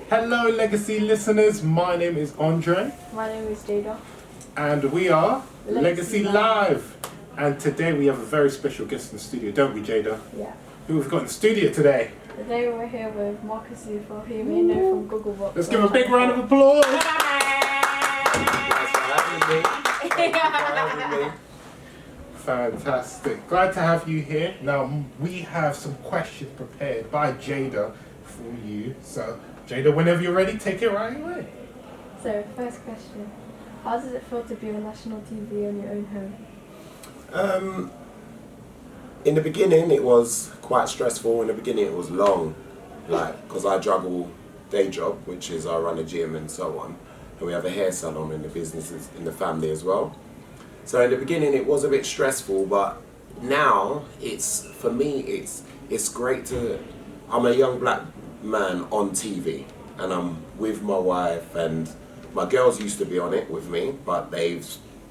Hello Legacy listeners, my name is Andre. My name is Jayda. And we are Legacy Legacy Live. And today we have a very special guest in the studio, don't we, Jayda? Yeah. Who we've got in the studio today? Today we're here with Marcus Lufa, who you may know from Gogglebox. Let's give a big round of applause. Thanks for having me. Fantastic. Glad to have you here. Now, we have some questions prepared by Jayda for you. So, Jayda, whenever you're ready, take it right away. So, first question. How does it feel to be on national TV on your own home? In the beginning, it was quite stressful. In the beginning, it was long, because I juggle day job, which is I run a gym and so on, and we have a hair salon in the businesses in the family as well. So in the beginning, it was a bit stressful, but now for me, it's great to. I'm a young black man on TV, and I'm with my wife, and my girls used to be on it with me, but they've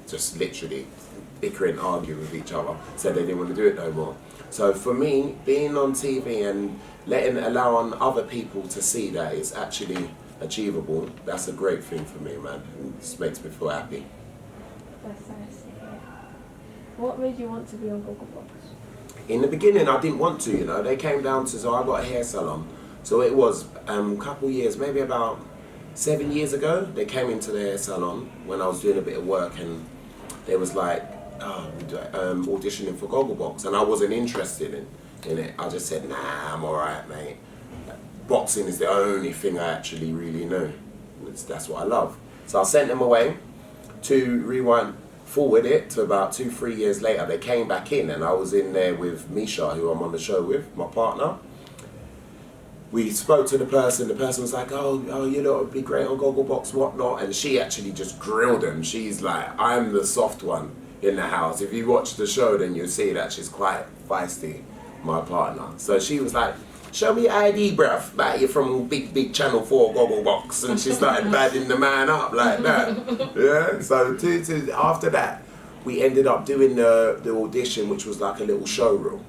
just literally bicker and argue with each other, said they didn't want to do it no more. So for me, being on TV and allowing other people to see that it's actually achievable, that's a great thing for me, man. It just makes me feel happy. That's nice. What made you want to be on Gogglebox? In the beginning, I didn't want to, They came down to, so I got a hair salon. So it was a couple years, maybe about 7 years ago, they came into the hair salon when I was doing a bit of work, and they was like, auditioning for Gogglebox, and I wasn't interested in it. I just said, nah, I'm alright, mate. Boxing is the only thing I actually really know. That's what I love. So I sent them away. To rewind forward it to about 2-3 years later, they came back in, and I was in there with Misha, who I'm on the show with, my partner. We spoke to the person was like, oh, you know, it'd be great on Gogglebox, whatnot, and she actually just grilled him. She's like, I'm the soft one in the house. If you watch the show, then you'll see that she's quite feisty, my partner. So she was like, show me your ID, bruv, like you're from big Channel 4 Gogglebox, and she started badding the man up like that. Yeah, so after that, we ended up doing the audition, which was like a little showroom.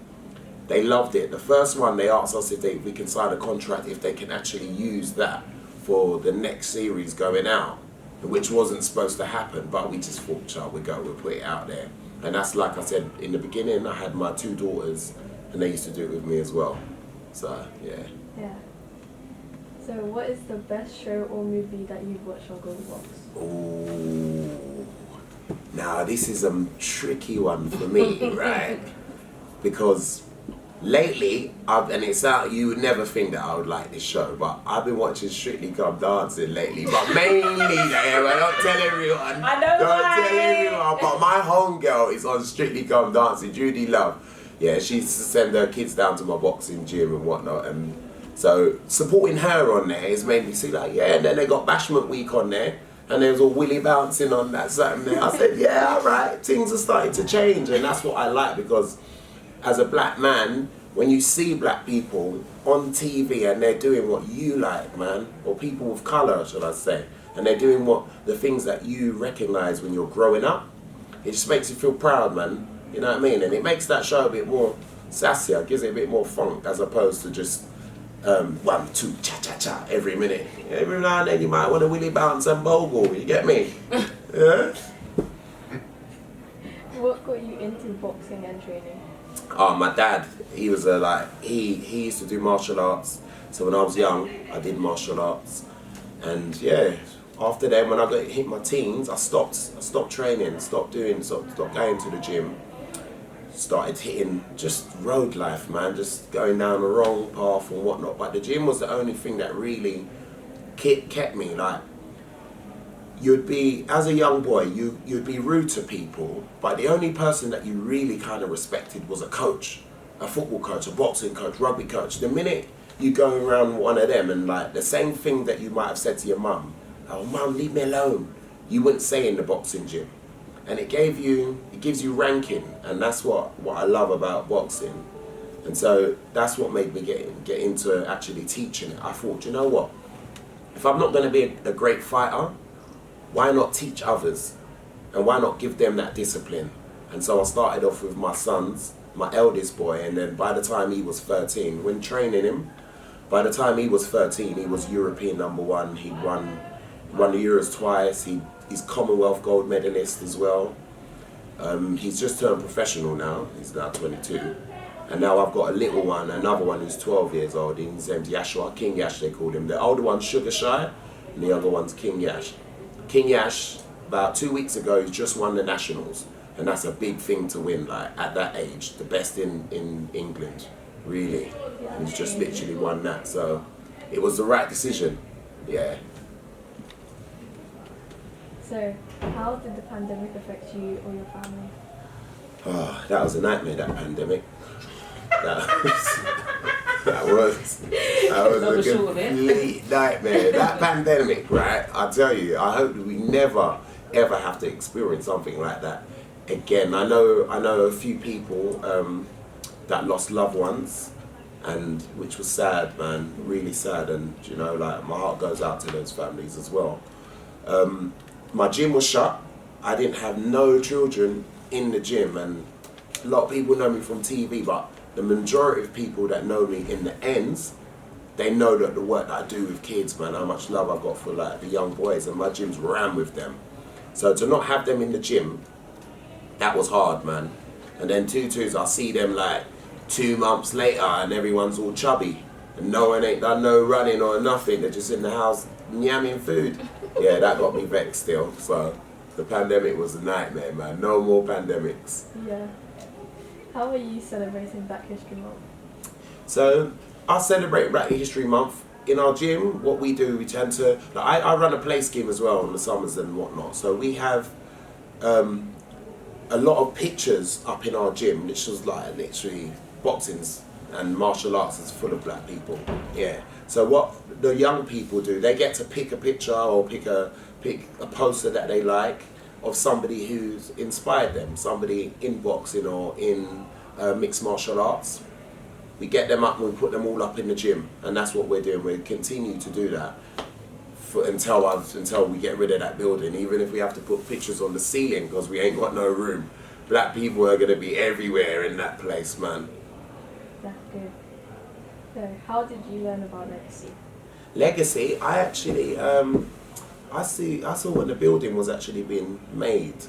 They loved it. The first one, they asked us if we can sign a contract, if they can actually use that for the next series going out, which wasn't supposed to happen, but we just thought, child, we'll put it out there. And that's, like I said, in the beginning, I had my 2 daughters, and they used to do it with me as well. So, yeah. Yeah. So, what is the best show or movie that you've watched on Gogglebox? Ooh. Now, this is a tricky one for me, right? Because lately, and it's out, you would never think that I would like this show, but I've been watching Strictly Come Dancing lately, but mainly, don't tell everyone. I know Don't why. tell everyone, but my homegirl is on Strictly Come Dancing, Judy Love. Yeah, she used to send her kids down to my boxing gym and whatnot, and so supporting her on there has made me see like, yeah, and then they got Bashment Week on there, and there was all Willie bouncing on that something there. I said, yeah, all right, things are starting to change, and that's what I like, because as a black man, when you see black people on TV and they're doing what you like, man, or people with colour, should I say, and they're doing the things that you recognise when you're growing up, it just makes you feel proud, man. You know what I mean? And it makes that show a bit more sassier, gives it a bit more funk, as opposed to just 1, 2, cha-cha-cha every minute. Every now and then you might want to Willie bounce and bogle, you get me? Yeah? What got you into boxing and training? Oh, my dad, he was he used to do martial arts. So when I was young, I did martial arts. And yeah, after then, when I hit my teens, I stopped training, stopped going to the gym. Started hitting just road life, man, just going down the wrong path and whatnot. But the gym was the only thing that really kept me. Like, you'd be, as a young boy, you'd be rude to people, but the only person that you really kind of respected was a coach, a football coach, a boxing coach, rugby coach. The minute you go around one of them and like the same thing that you might have said to your mum, oh mum, leave me alone, you wouldn't say in the boxing gym. And it gives you ranking, and that's what I love about boxing. And so that's what made me get into actually teaching it. I thought, you know what, if I'm not going to be a great fighter, why not teach others? And why not give them that discipline? And so I started off with my sons, my eldest boy, and then by the time he was 13, when training him, By the time he was 13, he was European #1. He won the Euros twice. He's Commonwealth gold medalist as well. He's just turned professional now. He's now 22. And now I've got a little one, another one who's 12 years old. His name's Yashua, King Yash they called him. The older one's Sugar Shy, and the younger one's King Yash. King Yash, about 2 weeks ago, he just won the Nationals. And that's a big thing to win, like, at that age. The best in England, really. And he's just literally won that. So it was the right decision, yeah. So, how did the pandemic affect you or your family? Oh, that was a nightmare, that pandemic. That was a complete nightmare. That pandemic, right? I tell you, I hope we never ever have to experience something like that again. I know a few people that lost loved ones, and which was sad, man, really sad. And you know, like, my heart goes out to those families as well. My gym was shut. I didn't have no children in the gym, and a lot of people know me from TV, but the majority of people that know me in the ends, they know that the work that I do with kids, man, how much love I've got for, like, the young boys, and my gym's ran with them. So to not have them in the gym, that was hard, man. And then tutus, I see them like 2 months later and everyone's all chubby and no one ain't done no running or nothing. They're just in the house yamming food. Yeah, that got me vexed still. So the pandemic was a nightmare, man. No more pandemics. Yeah. How are you celebrating Black History Month? So I celebrate Black History Month in our gym. What we do, we tend to, like, I run a play scheme as well in the summers and whatnot. So we have a lot of pictures up in our gym, which was like literally boxings and martial arts is full of black people. Yeah. So what the young people do, they get to pick a picture or pick a poster that they like of somebody who's inspired them, somebody in boxing or in mixed martial arts. We get them up and we put them all up in the gym, and that's what we're doing. We continue to do that until we get rid of that building, even if we have to put pictures on the ceiling because we ain't got no room. Black people are going to be everywhere in that place, man. That's good. So, how did you learn about Legacy? Legacy, I actually, I saw when the building was actually being made,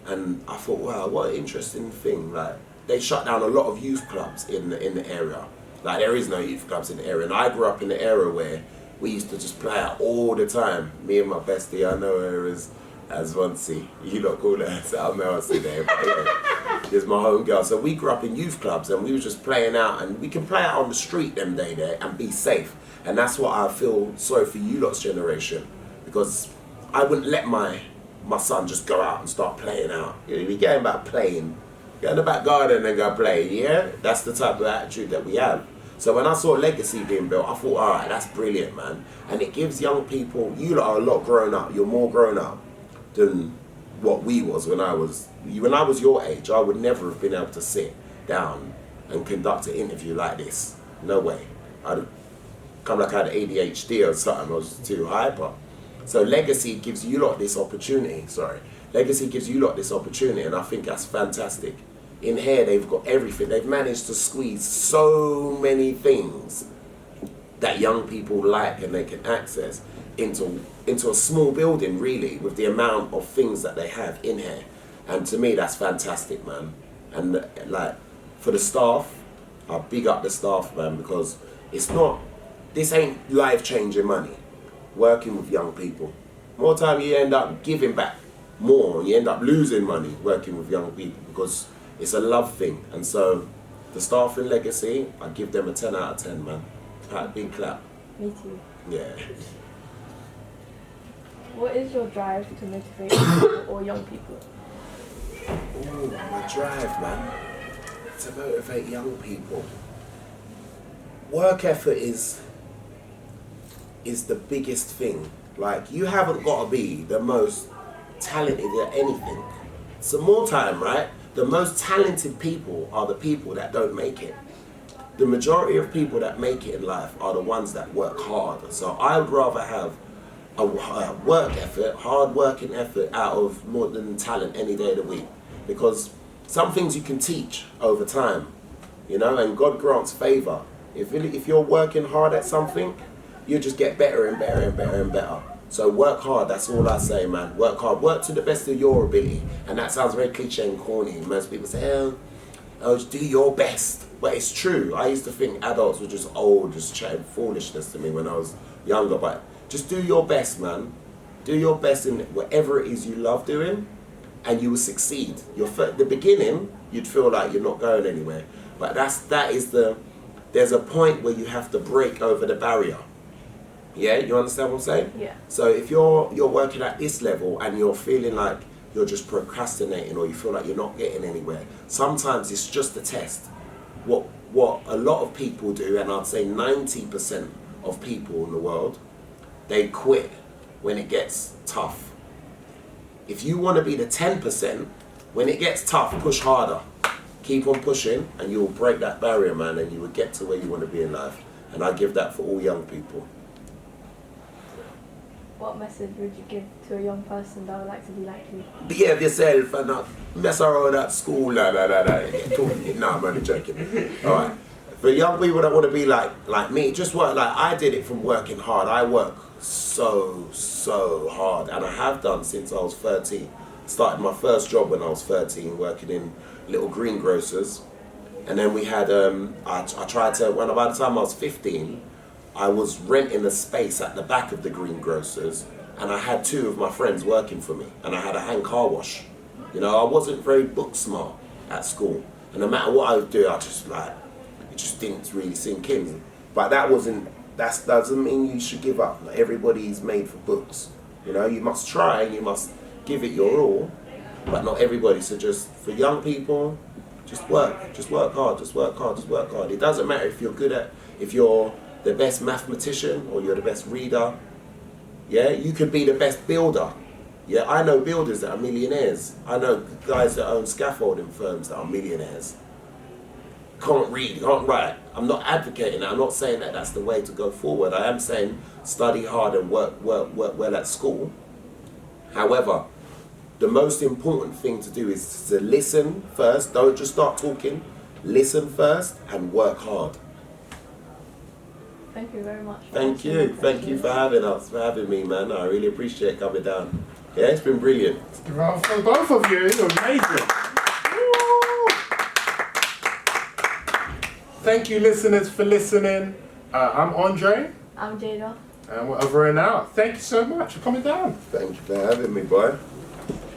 and I thought, wow, what an interesting thing. Like, they shut down a lot of youth clubs in the area. Like, there is no youth clubs in the area, and I grew up in the area where we used to just play out all the time. Me and my bestie, I know her as Vonsi. You lot call her as Almelsi there, but yeah, she's my home girl. So we grew up in youth clubs and we were just playing out, and we can play out on the street them day there and be safe. And that's what I feel sorry for you lot's generation, because I wouldn't let my son just go out and start playing out. You know, we get him about playing, get in the back garden and go play, yeah? That's the type of attitude that we have. So when I saw Legacy being built, I thought, all right, that's brilliant, man. And it gives young people, you lot are a lot grown up, you're more grown up than what we was when I was your age. I would never have been able to sit down and conduct an interview like this. No way. I'd come like I had ADHD or something, I was too hyper. So Legacy gives you lot this opportunity, Legacy gives you lot this opportunity, and I think that's fantastic. In here, they've got everything. They've managed to squeeze so many things that young people like and they can access into a small building, really, with the amount of things that they have in here. And to me, that's fantastic, man. And like, for the staff, I big up the staff, man, because this ain't life-changing money, working with young people. More time you end up giving back more, and you end up losing money working with young people, because it's a love thing. And so the staff in Legacy, I give them a 10 out of 10, man. Big clap. Me too. Yeah. What is your drive to motivate people or young people? Ooh, my drive, man, to motivate young people. Work effort is the biggest thing. Like, you haven't got to be the most talented at anything. Some more time, right? The most talented people are the people that don't make it. The majority of people that make it in life are the ones that work hard. So I would rather have a work effort, hard working effort out of more than talent any day of the week. Because some things you can teach over time, you know, and God grants favor If you're working hard at something, you just get better and better and better and better. So work hard, that's all I say, man. Work hard, work to the best of your ability. And that sounds very cliche and corny. Most people say, oh, just do your best. But it's true. I used to think adults were just old, just chatting foolishness to me when I was younger. But just do your best, man. Do your best in whatever it is you love doing, and you will succeed. The beginning, you'd feel like you're not going anywhere. But there's a point where you have to break over the barrier. Yeah, you understand what I'm saying? Yeah. So if you're working at this level and you're feeling like you're just procrastinating or you feel like you're not getting anywhere, sometimes it's just a test. What a lot of people do, and I'd say 90% of people in the world, they quit when it gets tough. If you want to be the 10%, when it gets tough, push harder. Keep on pushing and you'll break that barrier, man, and you will get to where you want to be in life. And I give that for all young people. What message would you give to a young person that would like to be like you? Behave yourself and not mess around at school. No, I'm only joking. Alright. For young people that want to be like me, just work like I did it from working hard. I work so hard, and I have done since I was 13. Started my first job when I was 13, working in little greengrocers. And then we had, I tried to, by the time I was 15, I was renting a space at the back of the greengrocers, and I had 2 of my friends working for me, and I had a hand car wash. You know, I wasn't very book smart at school, and no matter what I would do, it just didn't really sink in. But that doesn't mean you should give up. Like, everybody's made for books. You know, you must try and you must give it your all, but not everybody. So just for young people, just work hard. It doesn't matter if you're the best mathematician or you're the best reader. Yeah, you could be the best builder. Yeah, I know builders that are millionaires. I know guys that own scaffolding firms that are millionaires. Can't read, can't write. I'm not advocating that. I'm not saying that that's the way to go forward. I am saying study hard and work well at school. However, the most important thing to do is to listen first. Don't just start talking. Listen first and work hard. Thank you very much. Thank you for having me, man. I really appreciate coming down. Yeah, it's been brilliant. Well, for both of you, it was amazing. Woo! Thank you, listeners, for listening. I'm Andre. I'm Jayda. And we're over and out. Thank you so much for coming down. Thank you for having me, boy.